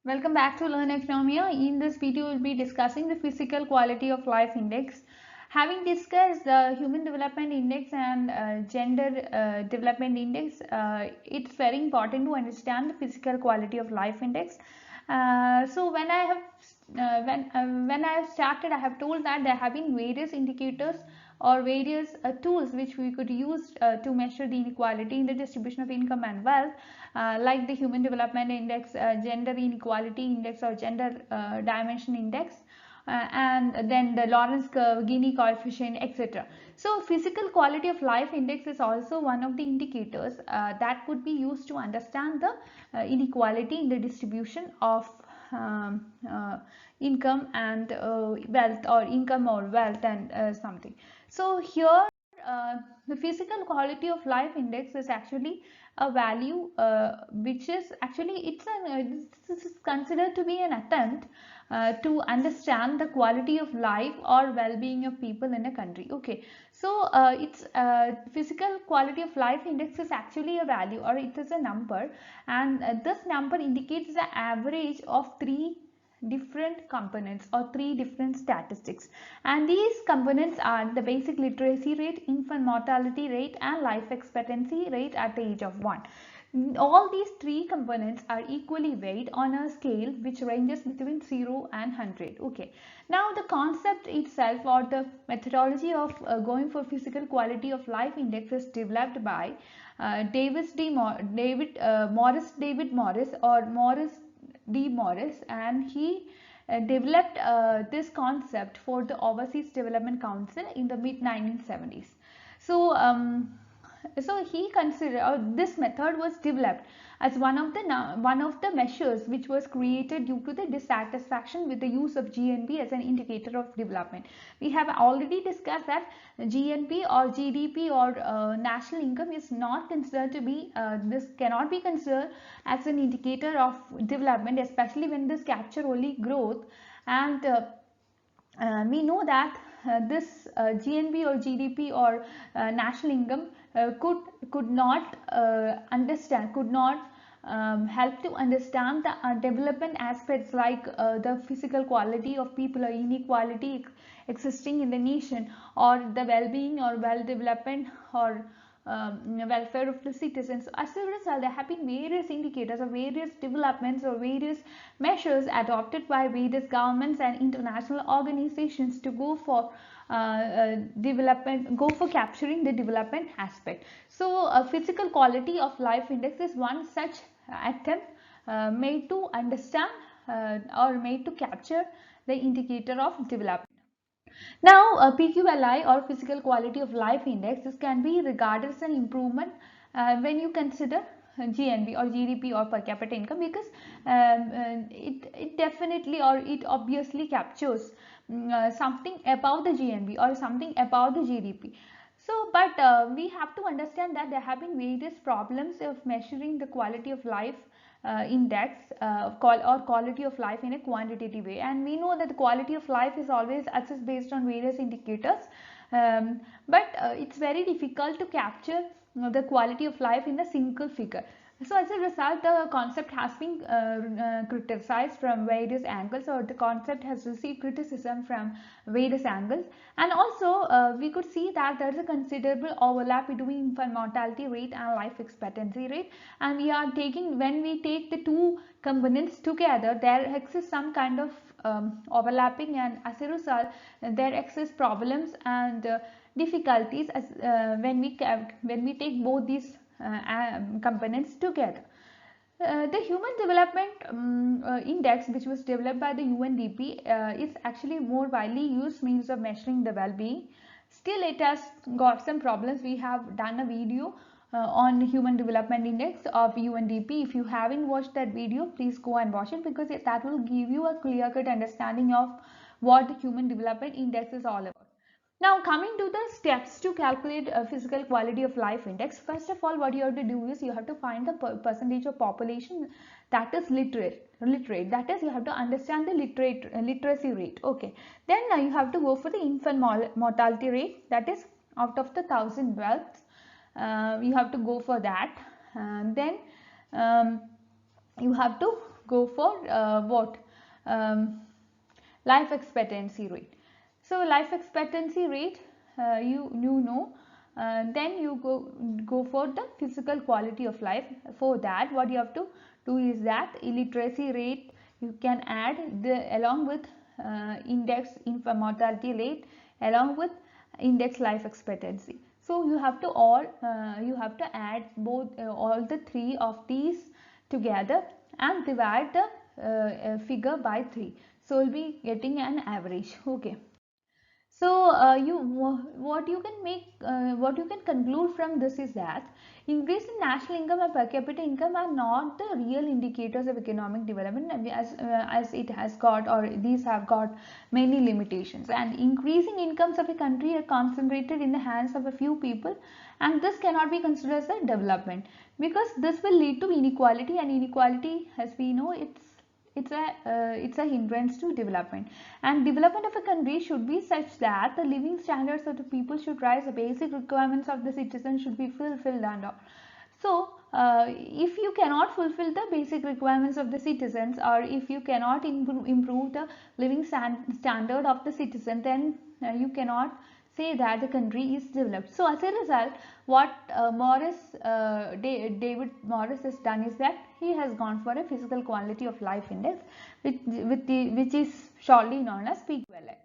Welcome back to Learn Economia. In this video, we'll be discussing the Physical Quality of Life Index. Having discussed the Human Development Index and Gender Development Index, it's very important to understand the Physical Quality of Life Index. So when I have started, I have told that there have been various indicators or various tools which we could use to measure the inequality in the distribution of income and wealth, like the Human Development Index, Gender Inequality Index or Gender Dimension Index, and then the Lawrence curve, Gini coefficient, etc. So physical quality of life index is also one of the indicators that could be used to understand the inequality in the distribution of income and wealth, or income or wealth and something. So here the physical quality of life index is actually a value which is actually this is considered to be an attempt to understand the quality of life or well-being of people in a country. Okay, so it's physical quality of life index is actually a value, or it is a number, and this number indicates the average of three different components or three different statistics, and these components are the basic literacy rate, infant mortality rate, and life expectancy rate at the age of 1. All these three components are equally weighed on a scale which ranges between 0 and 100. Okay, now the concept itself or the methodology of going for physical quality of life index is developed by Morris D. Morris, and he developed this concept for the Overseas Development Council in the mid 1970s. So so he considered this method was developed as one of the measures which was created due to the dissatisfaction with the use of GNP as an indicator of development. We have already discussed that GNP or GDP or national income is not considered to be this cannot be considered as an indicator of development, especially when this capture only growth, and we know that this GNP or GDP or national income could not help to understand the development aspects like the physical quality of people or inequality existing in the nation, or the well-being or well-development or welfare of the citizens. As a result, there have been various indicators or various developments or various measures adopted by various governments and international organizations to go for capturing the development aspect. So physical quality of life index is one such attempt made to understand or made to capture the indicator of development. Now, PQLI or Physical Quality of Life Index, this can be regarded as an improvement when you consider GNP or GDP or per capita income, because it definitely or it obviously captures something above the GNP or something above the GDP. So, but we have to understand that there have been various problems of measuring the quality of life index or quality of life in a quantitative way, and we know that the quality of life is always assessed based on various indicators, but it's very difficult to capture the quality of life in a single figure. So as a result, the concept has been criticized from various angles, or the concept has received criticism from various angles, and also we could see that there is a considerable overlap between infant mortality rate and life expectancy rate, and when we take the two components together, there exists some kind of overlapping, and as a result there exist problems and difficulties as when we take both these components together. The Human Development Index, which was developed by the UNDP, is actually more widely used means of measuring the well-being. Still, it has got some problems. We have done a video on Human Development Index of UNDP. If you haven't watched that video, please go and watch it, because that will give you a clear-cut understanding of what the Human Development Index is all about. Now, coming to the steps to calculate physical quality of life index, first of all, what you have to do is you have to find the percentage of population that is literate. That is, you have to understand the literacy rate. Okay. Then you have to go for the infant mortality rate, that is out of the 1000 deaths. You have to go for that. Then you have to go for what? Life expectancy rate. So life expectancy rate, you know, then you go for the physical quality of life. For that, what you have to do is that illiteracy rate you can add along with index infant mortality rate along with index life expectancy. So you have to add both all the three of these together and divide the figure by 3. So we'll be getting an average. Okay. So what you can conclude from this is that increase in national income and per capita income are not the real indicators of economic development, as it has got, or these have got many limitations, and increasing incomes of a country are concentrated in the hands of a few people, and this cannot be considered as a development, because this will lead to inequality, and inequality, as we know, it's a hindrance to development. And development of a country should be such that the living standards of the people should rise, the basic requirements of the citizens should be fulfilled, and all. So if you cannot fulfill the basic requirements of the citizens, or if you cannot improve the living standard of the citizen, then you cannot say that the country is developed. So as a result, what David Morris has done is that he has gone for a physical quality of life index, which is shortly known as PQLI.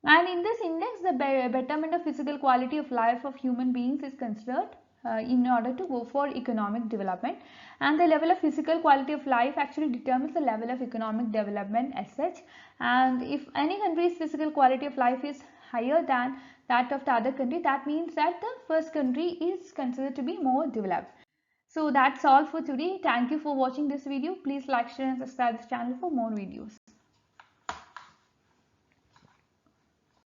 And in this index, the betterment of physical quality of life of human beings is considered in order to go for economic development. And the level of physical quality of life actually determines the level of economic development as such. And if any country's physical quality of life is higher than that of the other country, that means that the first country is considered to be more developed. So that's all for today. Thank you for watching this video. Please like, share and subscribe this channel for more videos.